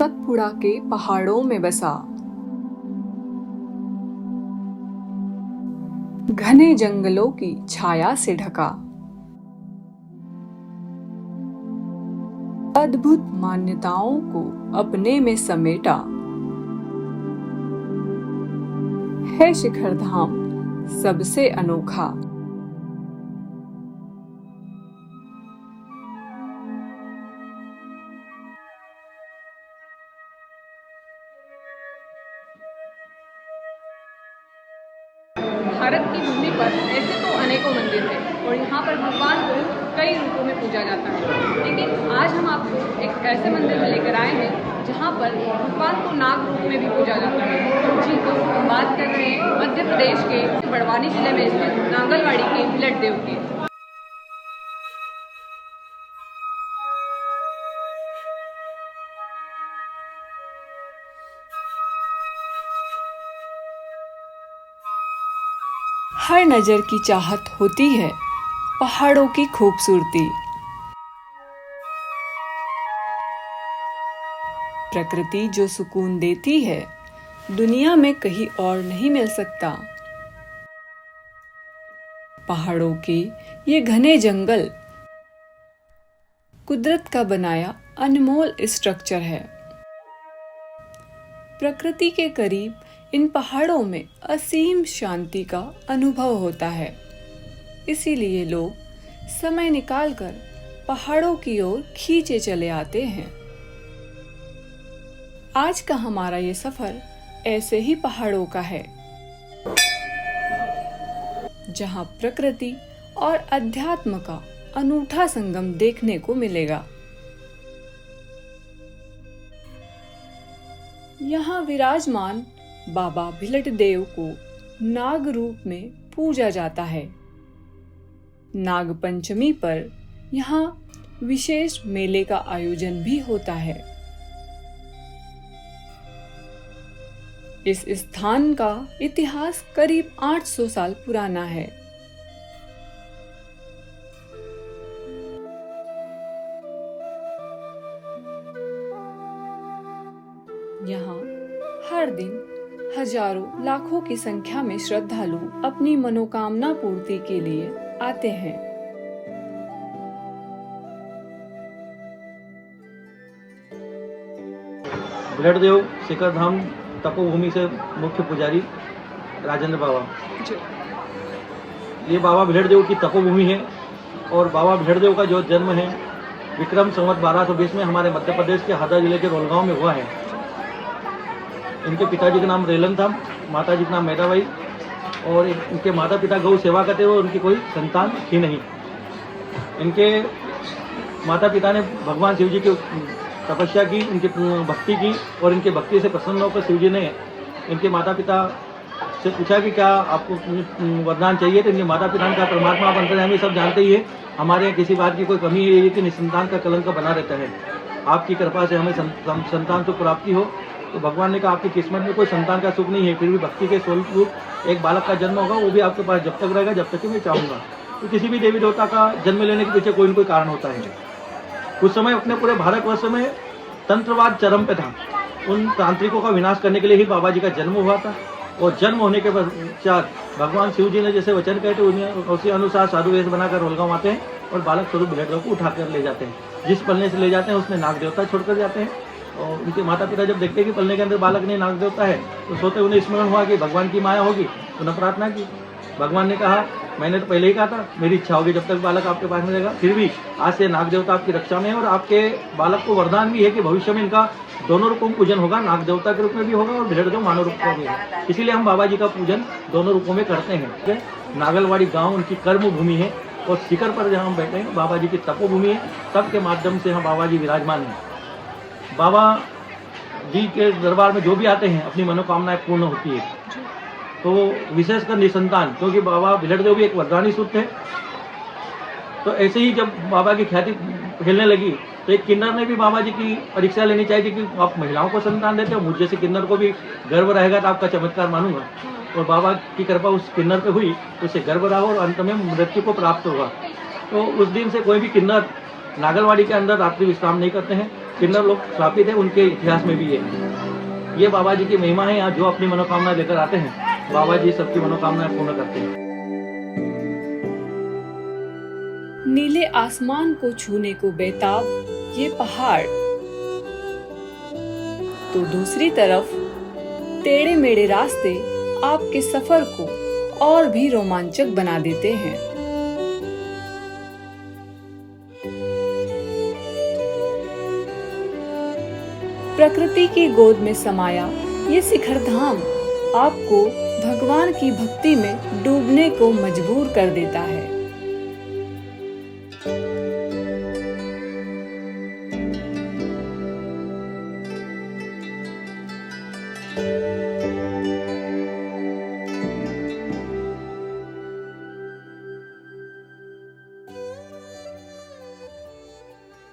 सतपुड़ा के पहाड़ों में बसा, घने जंगलों की छाया से ढका, अद्भुत मान्यताओं को अपने में समेटा है शिखर धाम सबसे अनोखा। भारत की भूमि पर ऐसे तो अनेकों मंदिर हैं और यहाँ पर भगवान को कई रूपों में पूजा जाता है, लेकिन आज हम आपको एक ऐसे मंदिर में लेकर आए हैं जहाँ पर भगवान को नाग रूप में भी पूजा जाता है। जी तो हम बात कर रहे हैं मध्य प्रदेश के बड़वानी जिले में स्थित नांगलवाड़ी के बिलट देव की। हर नजर की चाहत होती है पहाड़ों की खूबसूरती। प्रकृति जो सुकून देती है दुनिया में कहीं और नहीं मिल सकता। पहाड़ों के ये घने जंगल कुदरत का बनाया अनमोल स्ट्रक्चर है। प्रकृति के करीब इन पहाड़ों में असीम शांति का अनुभव होता है, इसीलिए लोग समय निकालकर पहाड़ों की ओर खींचे चले आते हैं। आज का हमारा ये सफर ऐसे ही पहाड़ों का है, जहां प्रकृति और अध्यात्म का अनूठा संगम देखने को मिलेगा। यहाँ विराजमान बाबा भिलट देव को नाग रूप में पूजा जाता है। नाग पंचमी पर यहाँ विशेष मेले का आयोजन भी होता है। इस स्थान का इतिहास करीब 800 साल पुराना है। यहाँ हर दिन हजारों लाखों की संख्या में श्रद्धालु अपनी मनोकामना पूर्ति के लिए आते हैं। भिलट देव शिखर धाम तपोभूमि से मुख्य पुजारी राजेंद्र बाबा। ये बाबा भिलट देव की तपोभूमि है और बाबा भिलट देव का जो जन्म है विक्रम संवत 1220 में हमारे मध्य प्रदेश के हरदा जिले के रोलगांव में हुआ है। इनके पिताजी का नाम रेलन था, माताजी का नाम मैदाबाई, और इनके माता पिता गौ सेवा करते हुए उनकी कोई संतान थी नहीं। इनके माता पिता ने भगवान शिव जी की तपस्या की, इनकी भक्ति की, और इनकी भक्ति से प्रसन्न होकर शिव जी ने इनके माता पिता से पूछा कि क्या आपको वरदान चाहिए। तो इनके माता पिता ने कहा परमात्मा आप अंतर्यामी सब जानते ही है, हमारे यहाँ किसी बात की कोई कमी है ये कि निसंतान का कलंक बना रहता है, आपकी कृपा से हमें संतान को प्राप्ति हो। तो भगवान ने कहा आपकी किस्मत में कोई संतान का सुख नहीं है, फिर भी भक्ति के स्वरूप एक बालक का जन्म होगा, वो भी आपके पास जब तक रहेगा जब तक कि मैं चाहूँगा। तो किसी भी देवी देवता का जन्म लेने के पीछे कोई न कोई कारण होता है। कुछ समय अपने पूरे भारतवर्ष में तंत्रवाद चरम पे था, उन तांत्रिकों का विनाश करने के लिए ही बाबा जी का जन्म हुआ था। और जन्म होने के पश्चात भगवान शिव जी ने जैसे वचन कहे थे उसी अनुसार साधु वेश बनाकर रोलगांव आते हैं और बालक स्वरूप भिलट देव को उठाकर ले जाते हैं। जिस पलने से ले जाते हैं उसमें नाग देवता छोड़कर जाते हैं। और उनके माता पिता जब देखते हैं कि पलने के अंदर बालक नहीं नाग देवता है तो सोते उन्हें स्मरण हुआ कि भगवान की माया होगी। उन्हें प्रार्थना की, भगवान ने कहा मैंने तो पहले ही कहा था मेरी इच्छा होगी जब तक बालक आपके पास में रहेगा, फिर भी आज से नाग देवता आपकी रक्षा में है और आपके बालक को वरदान भी है कि भविष्य में इनका दोनों रूपों में पूजन होगा, नाग देवता के रूप में भी होगा और भिलट देव मानव रूप में भी होगा। इसीलिए हम बाबा जी का पूजन दोनों रूपों में करते हैं। नागलवाड़ी गाँव उनकी कर्म भूमि है और शिखर पर जहाँ हम बैठे हैं बाबा जी की तपोभूमि है, तप के माध्यम से हम बाबा जी विराजमान हैं। बाबा जी के दरबार में जो भी आते हैं अपनी मनोकामनाएं पूर्ण होती है। तो विशेषकर निसंतान, क्योंकि बाबा भिलट देव भी एक वरदानी सूत थे। तो ऐसे ही जब बाबा की ख्याति फैलने लगी तो एक किन्नर ने भी बाबा जी की परीक्षा लेनी चाहिए कि आप महिलाओं को संतान देते हो, मुझ जैसे किन्नर को भी गर्व रहेगा तो आपका चमत्कार मानूंगा। और बाबा की कृपा उस किन्नर पे हुई तो उसे गर्व रहा और अंत में मृत्यु को प्राप्त होगा। तो उस दिन से कोई भी किन्नर नागलवाड़ी के अंदर रात्रि विश्राम नहीं करते हैं। किन्नर लोग स्थापित है, उनके इतिहास में भी ये बाबा जी की महिमा है। यहाँ जो अपनी मनोकामना लेकर आते हैं, बाबा जी सबकी मनोकामनाएं पूर्ण करते हैं। नीले आसमान को छूने को बेताब ये पहाड़, तो दूसरी तरफ टेढ़े मेढ़े रास्ते आपके सफर को और भी रोमांचक बना देते हैं। प्रकृति की गोद में समाया ये शिखर धाम आपको भगवान की भक्ति में डूबने को मजबूर कर देता है।